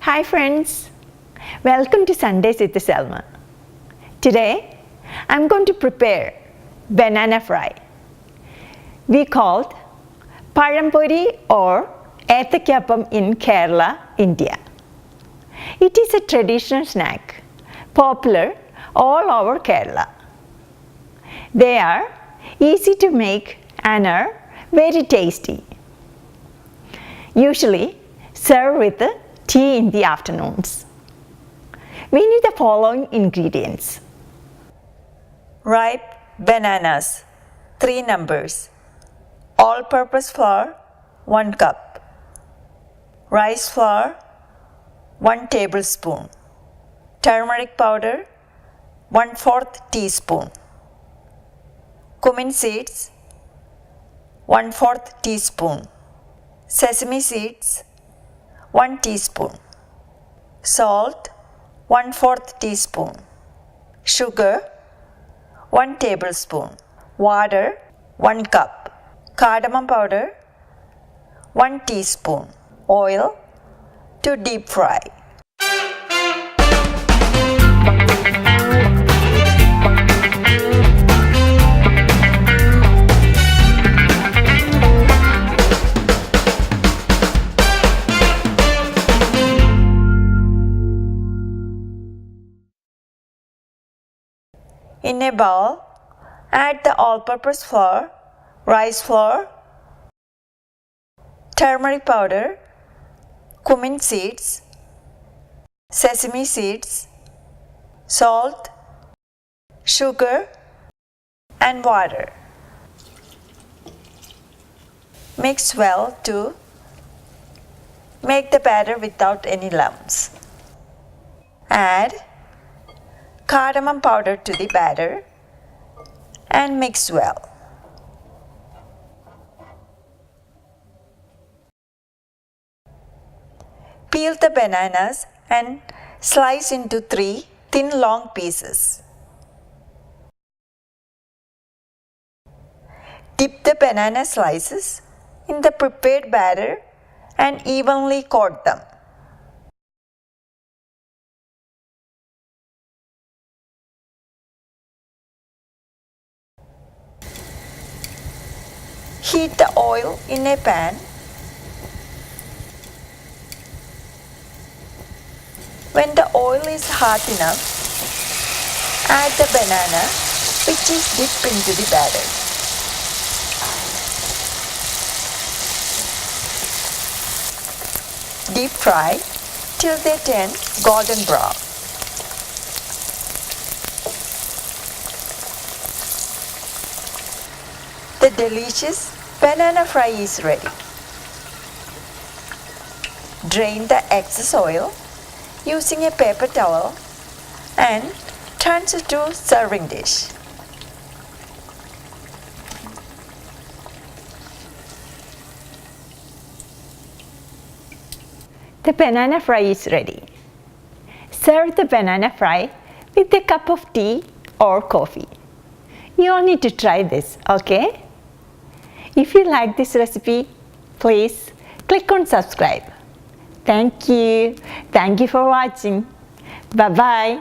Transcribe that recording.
Hi friends, welcome to Sundays with Selma. Today I'm going to prepare banana fry. We called Pazham Pori or Etakka in Kerala, India. It is a traditional snack, popular all over Kerala. They are easy to make and are very tasty. Usually served with tea in the afternoons. We need the following ingredients. Ripe bananas, 3 numbers. All-purpose flour, 1 cup. Rice flour, 1 tablespoon. Turmeric powder, 1/4 teaspoon. Cumin seeds, 1/4 teaspoon. Sesame seeds, 1 teaspoon. Salt, 1/4 teaspoon. Sugar, 1 tablespoon. Water, 1 cup. Cardamom powder, 1 teaspoon. Oil to deep fry. In a bowl, add the all-purpose flour, rice flour, turmeric powder, cumin seeds, sesame seeds, salt, sugar, and water. Mix well to make the batter without any lumps. Add cardamom powder to the batter and mix well. Peel the bananas and slice into 3 thin long pieces. Dip the banana slices in the prepared batter and evenly coat them. Heat the oil in a pan. When the oil is hot enough, add the banana which is dipped into the batter. Deep fry till they turn golden brown. The delicious banana fry is ready. Drain the excess oil using a paper towel and transfer to serving dish. The banana fry is ready. Serve the banana fry with a cup of tea or coffee. You all need to try this, okay? If you like this recipe, please click on subscribe. Thank you. Thank you for watching. Bye-bye.